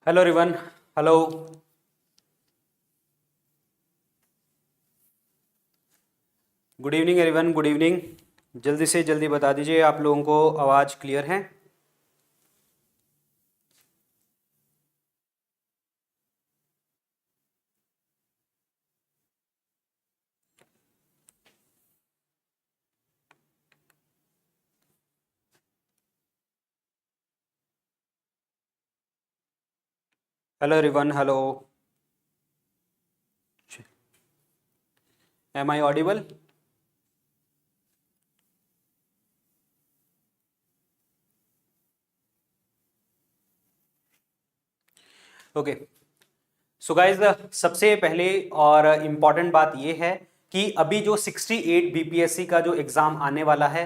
Hello रिवन। Hello. Good evening everyone, good evening. जल्दी से जल्दी बता दीजिए, आप लोगों को आवाज़ क्लियर है? हेलो रिवन, hello. Am I audible? Okay. So guys, सबसे पहले और इम्पॉर्टेंट बात यह है कि अभी जो 68 बीपीएससी का जो एग्ज़ाम आने वाला है,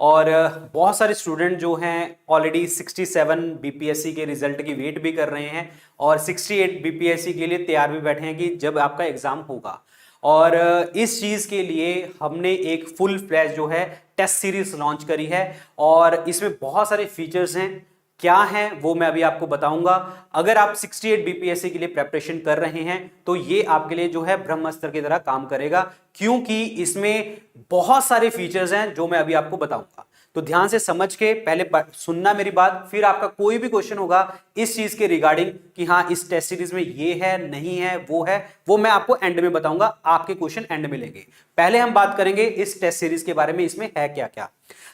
और बहुत सारे स्टूडेंट जो हैं ऑलरेडी 67 बीपीएससी के रिजल्ट की वेट भी कर रहे हैं और 68 बीपीएससी के लिए तैयार भी बैठे हैं कि जब आपका एग्ज़ाम होगा। और इस चीज़ के लिए हमने एक फुल फ्लैश जो है टेस्ट सीरीज लॉन्च करी है, और इसमें बहुत सारे फीचर्स हैं। क्या है वो मैं अभी आपको बताऊंगा। अगर आप 68 बीपीएससी के लिए प्रेपरेशन कर रहे हैं तो ये आपके लिए जो है ब्रह्मास्त्र की तरह काम करेगा, क्योंकि इसमें बहुत सारे फीचर्स हैं जो मैं अभी आपको बताऊंगा। तो ध्यान से समझ के पहले सुनना मेरी बात, फिर आपका कोई भी क्वेश्चन होगा इस चीज के रिगार्डिंग कि हाँ इस टेस्ट सीरीज में ये है नहीं है वो मैं आपको एंड में बताऊंगा। आपके क्वेश्चन एंड में लेंगे। पहले हम बात करेंगे इस टेस्ट सीरीज के बारे में, इसमें है क्या क्या।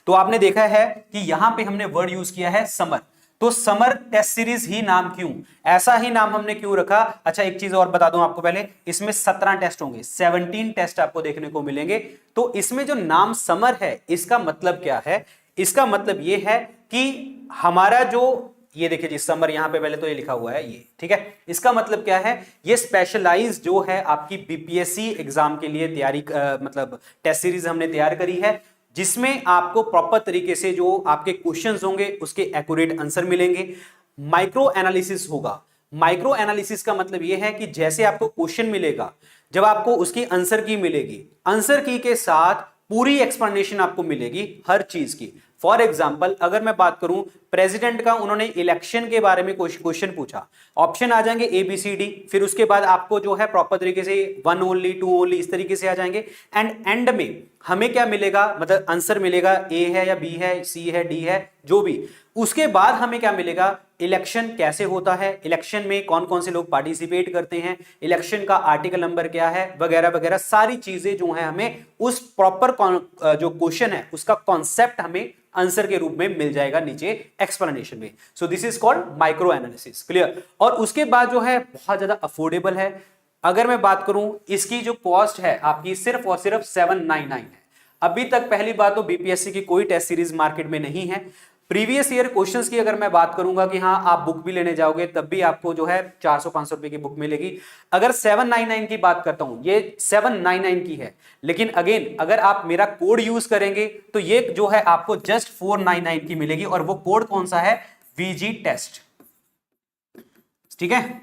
तो आपने देखा है कि यहां पे हमने वर्ड यूज किया है समर। तो समर टेस्ट सीरीज ही नाम क्यों, ऐसा ही नाम हमने क्यों रखा? अच्छा, एक चीज और बता दूं आपको पहले, इसमें 17 टेस्ट होंगे, 17 टेस्ट आपको देखने को मिलेंगे। तो इसमें जो नाम समर है इसका मतलब क्या है? इसका मतलब यह है कि हमारा जो, ये देखिए जी समर, यहां पे पहले तो ये लिखा हुआ है ये, ठीक है। इसका मतलब क्या है? ये स्पेशलाइज जो है आपकी बीपीएससी एग्जाम के लिए तैयारी मतलब टेस्ट सीरीज हमने तैयार करी है, जिसमें आपको प्रॉपर तरीके से जो आपके क्वेश्चंस होंगे उसके एक्यूरेट आंसर मिलेंगे। माइक्रो एनालिसिस होगा। माइक्रो एनालिसिस का मतलब यह है कि जैसे आपको क्वेश्चन मिलेगा, जब आपको उसकी आंसर की मिलेगी, आंसर की के साथ पूरी एक्सप्लेनेशन आपको मिलेगी हर चीज की। फॉर एग्जाम्पल अगर मैं बात करूं प्रेसिडेंट का, उन्होंने इलेक्शन के बारे में क्वेश्चन पूछा, ऑप्शन आ जाएंगे ए बी सी डी, फिर उसके बाद आपको जो है प्रॉपर तरीके से वन ओनली टू ओनली इस तरीके से आ जाएंगे। एंड में हमें क्या मिलेगा, मतलब आंसर मिलेगा, ए है या बी है, सी है, डी है, जो भी। उसके बाद हमें क्या मिलेगा, इलेक्शन कैसे होता है, इलेक्शन में कौन कौन से लोग पार्टिसिपेट करते हैं, इलेक्शन का आर्टिकल नंबर क्या है, वगैरह वगैरह सारी चीजें जो है हमें उस प्रॉपर जो क्वेश्चन है उसका कॉन्सेप्ट हमें आंसर के रूप में मिल जाएगा नीचे एक्सप्लेनेशन में। So this is called micro analysis, clear. और उसके बाद जो है बहुत ज्यादा अफोर्डेबल है। अगर मैं बात करूं इसकी जो कॉस्ट है आपकी सिर्फ और सिर्फ 799 है। अभी तक पहली बात तो बीपीएससी की कोई टेस्ट सीरीज मार्केट में नहीं है। प्रीवियस ईयर क्वेश्चंस की अगर मैं बात करूंगा कि हाँ आप बुक भी लेने जाओगे तब भी आपको जो है 400-500 रुपए की बुक मिलेगी। अगर 799 की बात करता हूं, ये 799 की है, लेकिन अगेन अगर आप मेरा कोड यूज करेंगे तो ये जो है आपको जस्ट 499 की मिलेगी। और वो कोड कौन सा है? वीजी टेस्ट, ठीक है।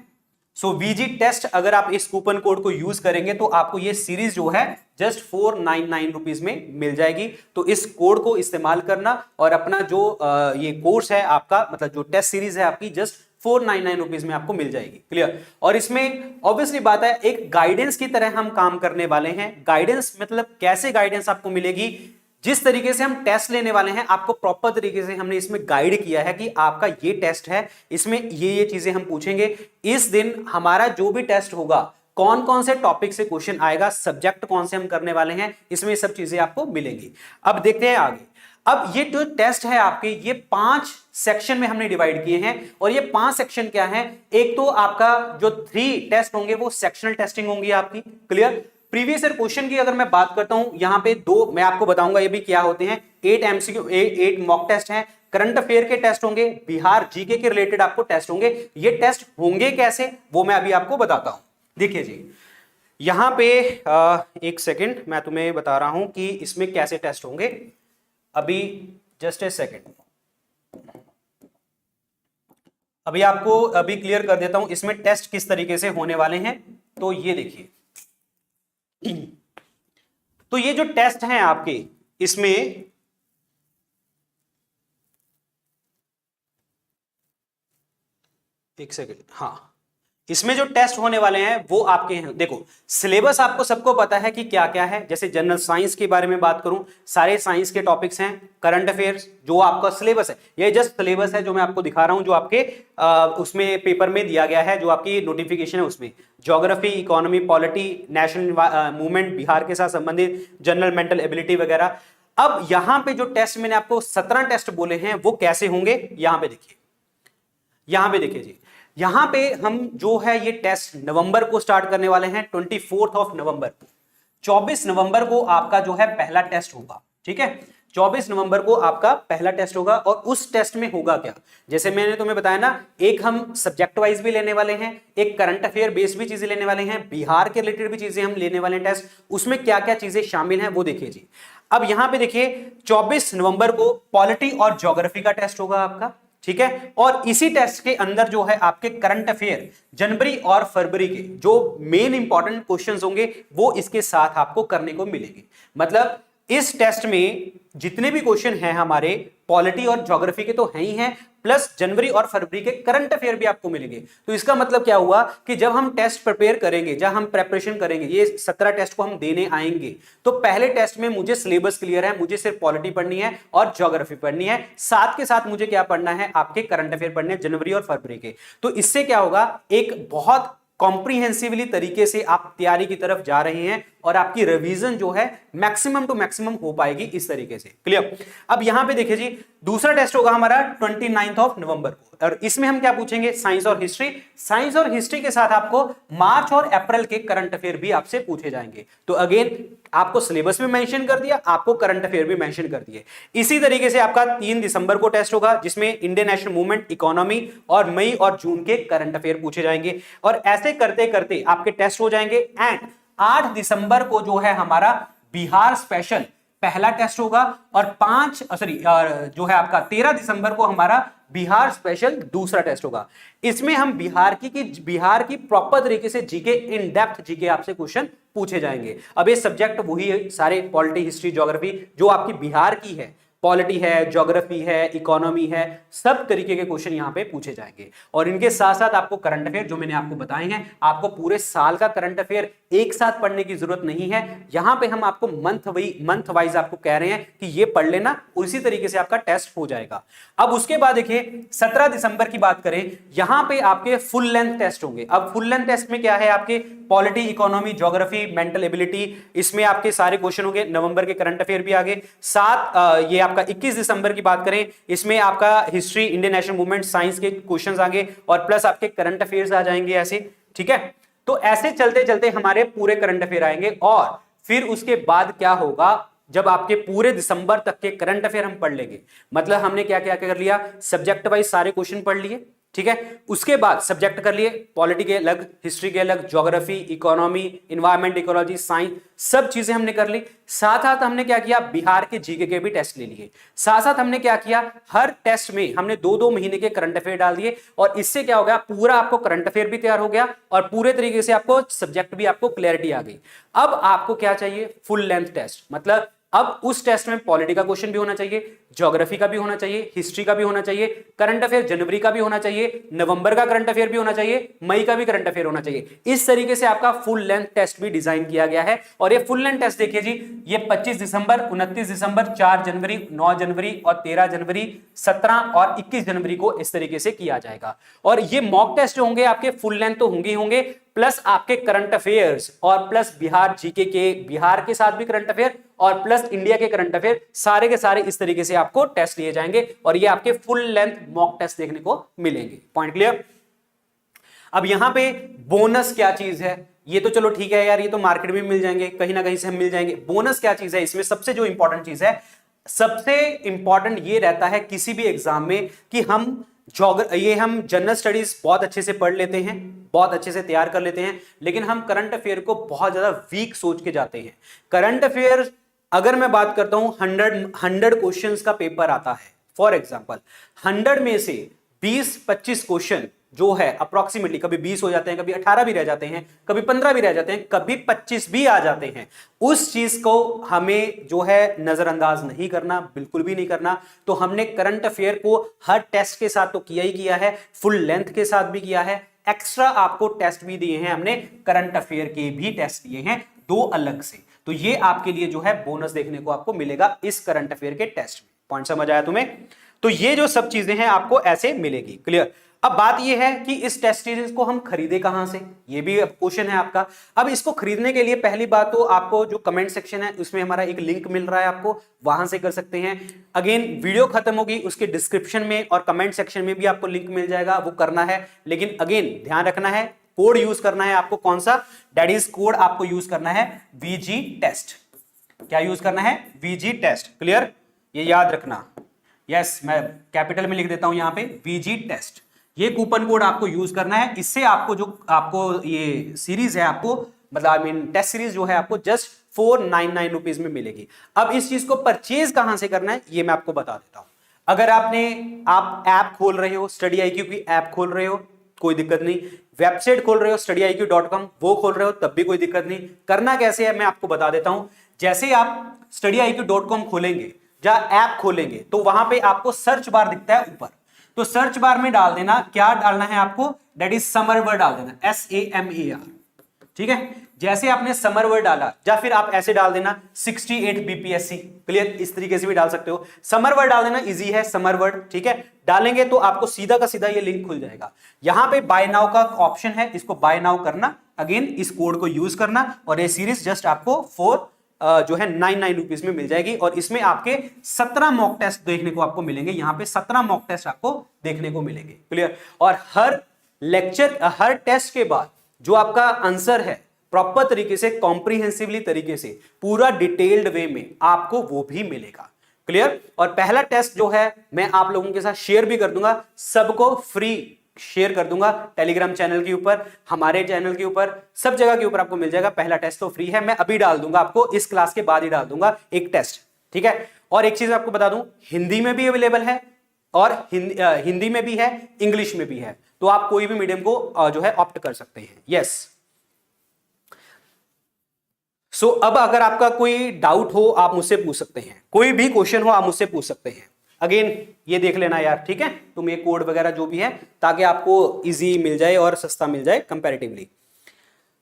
सो वीजी टेस्ट अगर आप इस कूपन कोड को यूज करेंगे तो आपको ये सीरीज जो है जस्ट 499 रुपीज में मिल जाएगी। तो इस कोड को इस्तेमाल करना और अपना जो ये कोर्स है आपका, मतलब जो टेस्ट सीरीज है आपकी, जस्ट 499 रुपीज में आपको मिल जाएगी, क्लियर। और इसमें ऑब्वियसली बात है एक गाइडेंस की तरह हम काम करने वाले हैं। गाइडेंस मतलब कैसे गाइडेंस आपको मिलेगी? जिस तरीके से हम टेस्ट लेने वाले हैं आपको प्रॉपर तरीके से हमने इसमें गाइड किया है कि आपका ये टेस्ट है, इसमें ये चीजें हम पूछेंगे। इस दिन हमारा जो भी टेस्ट होगा, कौन कौन से टॉपिक से क्वेश्चन आएगा, सब्जेक्ट कौन से हम करने वाले हैं, इसमें सब चीजें आपको मिलेंगी। अब देखते हैं आगे। अब ये जो टेस्ट है आपके, ये 5 सेक्शन में हमने डिवाइड किए हैं। और ये 5 सेक्शन क्या है? एक तो आपका जो 3 टेस्ट होंगे वो सेक्शनल टेस्टिंग होंगी आपकी, क्लियर। प्रीवियस ईयर क्वेश्चन की अगर मैं बात करता हूं, यहां पे 2 मैं आपको बताऊंगा ये भी क्या होते हैं। 8 एमसीक्यू, 8 मॉक टेस्ट हैं, करंट अफेयर के टेस्ट होंगे, बिहार जीके के रिलेटेड आपको टेस्ट होंगे। ये टेस्ट होंगे कैसे वो मैं अभी आपको बताता हूं। देखिए जी, यहां पे एक सेकंड मैं तुम्हें बता रहा हूं कि इसमें कैसे टेस्ट होंगे। अभी जस्ट ए सेकंड, अभी आपको अभी क्लियर कर देता हूं इसमें टेस्ट किस तरीके से होने वाले हैं। तो ये देखिए, तो ये जो टेस्ट हैं आपके, इसमें एक सेकेंड, हाँ, इसमें जो टेस्ट होने वाले हैं वो आपके हैं। देखो सिलेबस आपको सबको पता है कि क्या क्या है। जैसे जनरल साइंस के बारे में बात करूं, सारे साइंस के टॉपिक्स हैं। करंट अफेयर्स जो आपका सिलेबस है, ये जस्ट सिलेबस है जो मैं आपको दिखा रहा हूं, जो आपके उसमें पेपर में दिया गया है, जो आपकी नोटिफिकेशन है उसमें। Geography, economy, polity, national movement, Bihar के साथ संबंधित, जनरल मेंटल एबिलिटी वगैरह। अब यहां पे जो टेस्ट मैंने आपको 17 टेस्ट बोले हैं वो कैसे होंगे, यहां पे देखिए, यहां पे देखिए जी। यहां पे हम जो है ये टेस्ट नवंबर को स्टार्ट करने वाले हैं, 24 नवंबर को। 24 नवंबर को आपका जो है पहला टेस्ट होगा, ठीक है। 24 नवंबर को आपका पहला टेस्ट होगा। और उस टेस्ट में होगा क्या, जैसे मैंने तुम्हें बताया ना, एक हम सब्जेक्ट वाइज भी लेने वाले हैं, एक करंट अफेयर बेस्ड भी चीजें लेने वाले हैं, बिहार के रिलेटेड भी चीजें हम लेने वाले हैं टेस्ट। उसमें क्या क्या चीजें शामिल हैं वो देखिए जी। अब यहां पे देखिए 24 नवंबर को पॉलिटी और ज्योग्राफी का टेस्ट होगा आपका, ठीक है। और इसी टेस्ट के अंदर जो है आपके करंट अफेयर जनवरी और फरवरी के जो मेन इंपॉर्टेंट क्वेश्चंस होंगे वो इसके साथ आपको करने को मिलेंगे। मतलब इस टेस्ट में जितने भी क्वेश्चन हैं हमारे पॉलिटी और ज्योग्राफी के तो हैं ही हैं, प्लस जनवरी और फरवरी के करंट अफेयर भी आपको मिलेंगे। तो इसका मतलब क्या हुआ कि जब हम टेस्ट प्रिपेयर करेंगे, जब हम प्रेपरेशन करेंगे, ये 17 टेस्ट को हम देने आएंगे, तो पहले टेस्ट में मुझे सिलेबस क्लियर है, मुझे सिर्फ पॉलिटी पढ़नी है और ज्योग्राफी पढ़नी है, साथ के साथ मुझे क्या पढ़ना है, आपके करंट अफेयर पढ़ने हैं जनवरी और फरवरी के। तो इससे क्या होगा, एक बहुत कॉम्प्रिहेंसिवली तरीके से आप तैयारी की तरफ जा रहे हैं और आपकी रिवीजन जो है मैक्सिमम टू मैक्सिमम हो पाएगी इस तरीके से। क्लियर। अब यहां पे देखिए जी, दूसरा टेस्ट होगा हमारा 29 नवंबर को, और इसमें हम क्या पूछेंगे, साइंस और हिस्ट्री। साइंस और हिस्ट्री के साथ आपको मार्च और अप्रैल के करंट अफेयर भी आपसे पूछे जाएंगे। तो अगेन आपको सिलेबस भी मेंशन कर दिया, आपको करंट अफेयर भी मेंशन कर दिए। इसी तरीके से आपका 3 दिसंबर को टेस्ट होगा, जिसमें इंडियन नेशनल मूवमेंट, इकोनॉमी और मई और जून के करंट अफेयर पूछे जाएंगे। और ऐसे करते करते आपके टेस्ट हो जाएंगे। एंड 8 दिसंबर को जो है हमारा बिहार स्पेशल पहला टेस्ट होगा, और जो है आपका 13 दिसंबर को हमारा बिहार स्पेशल दूसरा टेस्ट होगा। इसमें हम बिहार की प्रॉपर तरीके से जीके, इन डेप्थ जीके आपसे क्वेश्चन पूछे जाएंगे। अब ये सब्जेक्ट वही है सारे, पॉलिटी, हिस्ट्री, ज्योग्राफी, जो आपकी बिहार की है, पॉलिटी है, ज्योग्राफी है, इकोनॉमी है, सब तरीके के क्वेश्चन यहां पे पूछे जाएंगे। और इनके साथ साथ आपको करंट अफेयर जो मैंने आपको बताए हैं, आपको पूरे साल का करंट अफेयर एक साथ पढ़ने की जरूरत नहीं है। यहां पे हम आपको मंथ वाइज आपको कह रहे हैं कि ये पढ़ लेना, उसी तरीके से आपका टेस्ट हो जाएगा। अब उसके बाद देखिए 17 दिसंबर की बात करें, यहां पे आपके फुल लेंथ टेस्ट होंगे। अब फुल लेंथ टेस्ट में क्या है, आपके polity, economy, geography, mental ability, इसमें आपके सारे क्वेश्चन होंगे। नवंबर के करंट अफेयर भी आगे साथ, ये आपका 21 दिसंबर की बात करें, इसमें आपका history, Indian national movement, science के क्वेश्चंस आगे, और प्लस आपके करंट अफेयर्स आ जाएंगे ऐसे, ठीक है। तो ऐसे चलते चलते हमारे पूरे करंट अफेयर आएंगे। और फिर उसके बाद क्या होगा, जब आपके पूरे दिसंबर तक के करंट अफेयर हम पढ़ लेंगे, मतलब हमने क्या क्या कर लिया, सब्जेक्ट वाइज सारे क्वेश्चन पढ़ लिए, ठीक है। उसके बाद सब्जेक्ट कर लिए, पॉलिटी के अलग, हिस्ट्री के अलग, geography, economy, environment, ecology, science, सब चीजें हमने कर ली। साथ साथ हमने क्या किया, बिहार के जीके के भी टेस्ट ले लिए। साथ साथ हमने क्या किया, हर टेस्ट में हमने 2-2 महीने के करंट अफेयर डाल दिए। और इससे क्या हो गया, पूरा आपको करंट अफेयर भी तैयार हो गया और पूरे तरीके से आपको सब्जेक्ट भी, आपको क्लैरिटी आ गई। अब आपको क्या चाहिए, फुल लेंथ टेस्ट। मतलब अब उस टेस्ट में पॉलिटी का क्वेश्चन भी होना चाहिए, ज्योग्राफी का भी होना चाहिए, हिस्ट्री का भी होना चाहिए, करंट अफेयर जनवरी का भी होना चाहिए, नवंबर का करंट अफेयर भी होना चाहिए, मई का भी करंट अफेयर होना चाहिए। इस तरीके से आपका फुल लेंथ टेस्ट भी डिजाइन किया गया है। और ये फुल लेंथ टेस्ट देखिए जी, ये 25 दिसंबर, 29 दिसंबर, 4 जनवरी, 9 जनवरी और 13 जनवरी, 17 और 21 जनवरी को इस तरीके से किया जाएगा। और ये मॉक टेस्ट होंगे आपके, फुल लेंथ तो होंगे ही होंगे, प्लस आपके करंट अफेयर्स, और प्लस बिहार जीके के, बिहार के साथ भी करंट अफेयर, और प्लस इंडिया के करंट अफेयर, सारे के सारे इस तरीके से आपको टेस्ट लिए जाएंगे। और ये आपके फुल लेंथ मॉक टेस्ट देखने को मिलेंगे। Point clear. अब यहां पे बोनस क्या चीज है, ये तो चलो ठीक है यार, ये तो मार्केट में मिल जाएंगे, कहीं ना कहीं से हम मिल जाएंगे। बोनस क्या चीज है, इसमें सबसे जो इंपॉर्टेंट चीज है, सबसे इंपॉर्टेंट ये रहता है किसी भी एग्जाम में कि हम जनरल स्टडीज बहुत अच्छे से पढ़ लेते हैं, बहुत अच्छे से तैयार कर लेते हैं, लेकिन हम करंट अफेयर को बहुत ज्यादा वीक सोच के जाते हैं। करंट अफेयर अगर मैं बात करता हूं, 100 क्वेश्चंस का पेपर आता है, फॉर एग्जांपल 100 में से 20-25 क्वेश्चन जो है अप्रोक्सीमेटली कभी 20 हो जाते हैं, कभी 18 भी रह जाते हैं, कभी 15 भी रह जाते हैं, कभी 25 भी आ जाते हैं, उस चीज को हमें जो है नजरअंदाज नहीं करना, बिल्कुल भी नहीं करना। तो हमने करंट अफेयर को हर टेस्ट के साथ तो किया ही किया है, फुल लेंथ के साथ भी किया है, एक्स्ट्रा आपको टेस्ट भी दिए हैं हमने, करंट अफेयर के भी टेस्ट दिए हैं 2 अलग से। तो ये आपके लिए जो है बोनस देखने को आपको मिलेगा इस करंट अफेयर के टेस्ट में। पॉइंट समझ आया तुम्हें? तो ये जो सब चीजें हैं आपको ऐसे मिलेगी। क्लियर? अब बात ये है कि इस टेस्ट सीरीज को हम खरीदे कहां से, ये भी क्वेश्चन है आपका। अब इसको खरीदने के लिए पहली बात तो आपको जो कमेंट सेक्शन है उसमें हमारा एक लिंक मिल रहा है, आपको वहां से कर सकते हैं। अगेन वीडियो खत्म होगी उसके डिस्क्रिप्शन में और कमेंट सेक्शन में भी आपको लिंक मिल जाएगा, वो करना है। लेकिन अगेन ध्यान रखना है, कोड यूज करना है आपको, कौन सा? दैट इज कोड आपको यूज करना है VG टेस्ट। क्या यूज करना है? VG test. क्लियर? ये याद रखना। यस, मैं कैपिटल में लिख देता हूं यहां पे VG टेस्ट। ये कूपन कोड आपको यूज करना है, इससे आपको जो आपको ये सीरीज है आपको मतलब आई मीन टेस्ट सीरीज जो है आपको जस्ट 499 रुपीज में मिलेगी। अब इस चीज को परचेज कहां से करना है ये मैं आपको बता देता हूं। अगर आप ऐप खोल रहे हो, स्टडी IQ की ऐप खोल रहे हो, कोई दिक्कत नहीं। वेबसाइट खोल रहे हो studyiq.com, वो खोल रहे हो तब भी कोई दिक्कत नहीं। करना कैसे है मैं आपको बता देता हूं। जैसे आप studyiq.com खोलेंगे, जहां ऐप खोलेंगे, तो वहां पे आपको सर्च बार दिखता है ऊपर, तो सर्च बार में डाल देना, क्या डालना है आपको? दैट इज समर वर्ड डाल देना, SAMAR। ठीक है? जैसे आपने समर वर्ड डाला, या फिर आप ऐसे डाल देना 68 BPSC। क्लियर? इस तरीके से भी डाल सकते हो, समर वर्ड डाल देना, इजी है समर वर्ड। ठीक है? डालेंगे तो आपको सीधा का सीधा ये लिंक खुल जाएगा। यहां पे बाय नाउ का ऑप्शन है, इसको बाय नाउ करना, अगेन इस कोड को यूज करना, और ये सीरीज जस्ट आपको 4 जो है 99 रुपीज में मिल जाएगी। और इसमें आपके 17 मॉक टेस्ट देखने को आपको मिलेंगे, यहां पे 17 मॉक टेस्ट आपको देखने को मिलेंगे। क्लियर? और हर लेक्चर, हर टेस्ट के बाद जो आपका आंसर है प्रॉपर तरीके से, कॉम्प्रिहेंसिवली तरीके से, पूरा डिटेल्ड वे में आपको वो भी मिलेगा। क्लियर? और पहला टेस्ट जो है मैं आप लोगों के साथ शेयर भी कर दूंगा, सबको फ्री शेयर कर दूंगा, टेलीग्राम चैनल के ऊपर, हमारे चैनल के ऊपर, सब जगह के ऊपर आपको मिल जाएगा। पहला टेस्ट तो फ्री है, मैं अभी डाल दूंगा आपको, इस क्लास के बाद ही डाल दूंगा एक टेस्ट। ठीक है? और एक चीज आपको बता दूं, हिंदी में भी अवेलेबल है और हिंदी में भी है, इंग्लिश में भी है, तो आप कोई भी मीडियम को जो है ऑप्ट कर सकते हैं। यस। सो अब अगर आपका कोई डाउट हो आप मुझसे पूछ सकते हैं, कोई भी क्वेश्चन हो आप मुझसे पूछ सकते हैं। अगेन ये देख लेना यार, ठीक है? तुम ये कोड वगैरह जो भी है, ताकि आपको इजी मिल जाए और सस्ता मिल जाए कंपैरेटिवली।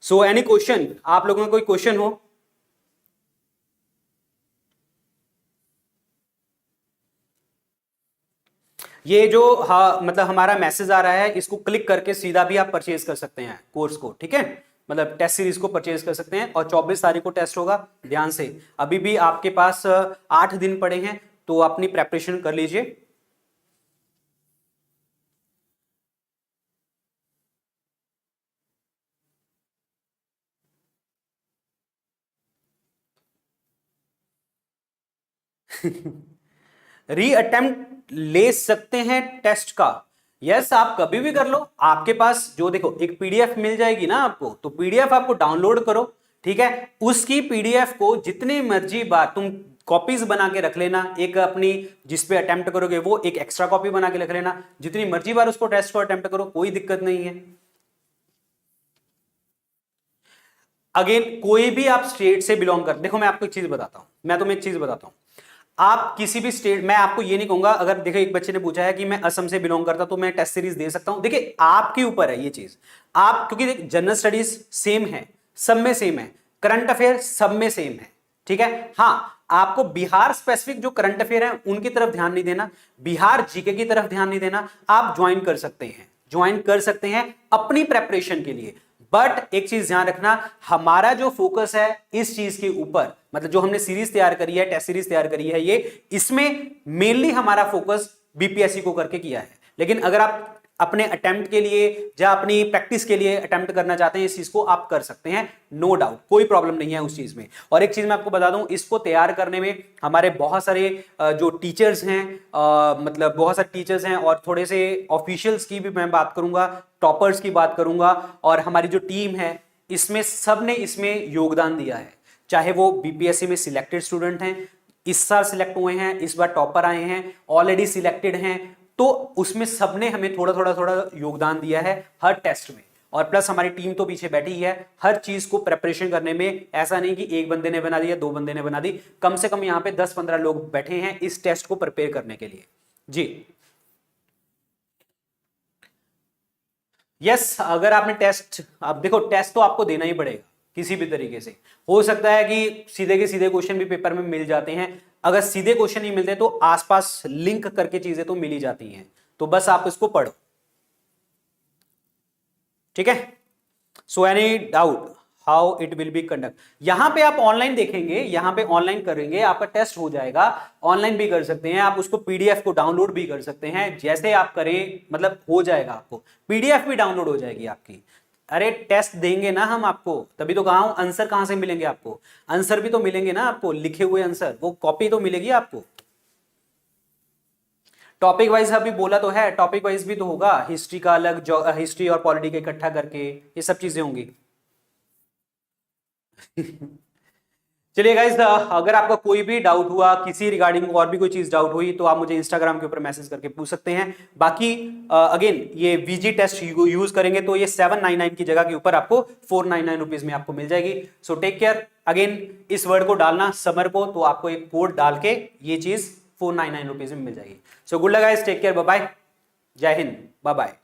सो एनी क्वेश्चन, आप लोगों का कोई क्वेश्चन हो? ये जो मतलब हमारा मैसेज आ रहा है, इसको क्लिक करके सीधा भी आप परचेज कर सकते हैं कोर्स को। ठीक है? मतलब टेस्ट सीरीज को परचेज कर सकते हैं। और 24 तारीख को टेस्ट होगा, ध्यान से। अभी भी आपके पास 8 दिन पड़े हैं, तो अपनी प्रेपरेशन कर लीजिए। री अटेम्प्ट ले सकते हैं टेस्ट का। यस, आप कभी भी कर लो। आपके पास जो देखो एक पीडीएफ मिल जाएगी ना आपको, तो पीडीएफ आपको डाउनलोड करो। ठीक है? उसकी पीडीएफ को जितनी मर्जी बार तुम कॉपीज बना के रख लेना, एक अपनी जिस पे अटेम्प्ट करोगे वो एक एक्स्ट्रा कॉपी बना के रख लेना, जितनी मर्जी बार उसको टेस्ट को अटेम्प्ट करो, कोई दिक्कत नहीं है। अगेन कोई भी आप स्टेट से बिलोंग कर, देखो मैं आपको एक चीज बताता हूं, मैं तुम्हें एक चीज बताता हूं। आप किसी भी स्टेट, मैं आपको ये नहीं कहूंगा, अगर देखो एक बच्चे ने पूछा है कि मैं असम से बिलोंग करता तो मैं टेस्ट सीरीज दे सकता हूं, देखिए आपके ऊपर है ये चीज। आप क्योंकि जनरल स्टडीज सेम है, सब में सेम है, करंट अफेयर सब में सेम है। ठीक है? हाँ, आपको बिहार स्पेसिफिक जो करंट अफेयर है उनकी तरफ ध्यान नहीं देना, बिहार जीके की तरफ ध्यान नहीं देना। आप ज्वाइन कर सकते हैं, ज्वाइन कर सकते हैं अपनी प्रेपरेशन के लिए। बट एक चीज ध्यान रखना, हमारा जो फोकस है इस चीज के ऊपर, मतलब जो हमने सीरीज तैयार करी है, टेस्ट सीरीज तैयार करी है, ये इसमें मेनली हमारा फोकस बीपीएससी को करके किया है। लेकिन अगर आप अपने अटेम्प्ट के लिए या अपनी प्रैक्टिस के लिए अटेम्प्ट करना चाहते हैं, इस चीज को आप कर सकते हैं, नो डाउट, कोई प्रॉब्लम नहीं है उस चीज में। और एक चीज मैं आपको बता दूं, इसको तैयार करने में हमारे बहुत सारे जो टीचर्स हैं, मतलब बहुत सारे टीचर्स हैं, और थोड़े से ऑफिशियल्स की भी मैं बात करूंगा, टॉपर्स की बात करूंगा, और हमारी जो टीम है इसमें सब ने इसमें योगदान दिया है। चाहे वो बीपीएससी में सिलेक्टेड स्टूडेंट हैं, इस साल सिलेक्ट हुए हैं, इस बार टॉपर आए हैं, ऑलरेडी सिलेक्टेड हैं, तो उसमें सबने हमें थोड़ा थोड़ा थोड़ा योगदान दिया है हर टेस्ट में, और प्लस हमारी टीम तो पीछे बैठी ही है हर चीज को प्रेपरेशन करने में। ऐसा नहीं कि एक बंदे ने बना दिया, दो बंदे ने बना दी, कम से कम यहां पे 10-15 लोग बैठे हैं इस टेस्ट को प्रिपेयर करने के लिए जी। यस अगर आपने टेस्ट, अब देखो टेस्ट तो आपको देना ही पड़ेगा किसी भी तरीके से। हो सकता है कि सीधे के सीधे क्वेश्चन भी पेपर में मिल जाते हैं, अगर सीधे क्वेश्चन नहीं मिलते तो आसपास लिंक करके चीजें तो मिल ही जाती हैं, तो बस आप इसको पढ़ो, ठीक है। So any doubt how it will be conduct, यहां पे आप ऑनलाइन देखेंगे, यहां पे ऑनलाइन करेंगे, आपका टेस्ट हो जाएगा, ऑनलाइन भी कर सकते हैं आप, उसको पीडीएफ को डाउनलोड भी कर सकते हैं, जैसे आप करें मतलब हो जाएगा, आपको पीडीएफ भी डाउनलोड हो जाएगी आपकी। अरे टेस्ट देंगे ना हम आपको, तभी तो कहा हूं आंसर कहां से मिलेंगे आपको, आंसर भी तो मिलेंगे ना आपको, लिखे हुए आंसर, वो कॉपी तो मिलेगी आपको। टॉपिक वाइज अभी बोला तो है, टॉपिक वाइज भी तो होगा, हिस्ट्री का अलग, हिस्ट्री और पॉलिटी का इकट्ठा करके ये सब चीजें होंगी। चलिए गाइस, अगर आपका कोई भी डाउट हुआ किसी रिगार्डिंग और भी कोई चीज डाउट हुई तो आप मुझे इंस्टाग्राम के ऊपर मैसेज करके पूछ सकते हैं। बाकी अगेन ये वीजी टेस्ट यूज करेंगे तो ये 799 की जगह के ऊपर आपको 499 रुपीज में आपको मिल जाएगी। So take care. अगेन इस वर्ड को डालना समर को, तो आपको एक कोड डाल के ये चीज 499 रुपीज में मिल जाएगी। So good luck guys, take care, bye bye, जय हिंद, बाय बाय।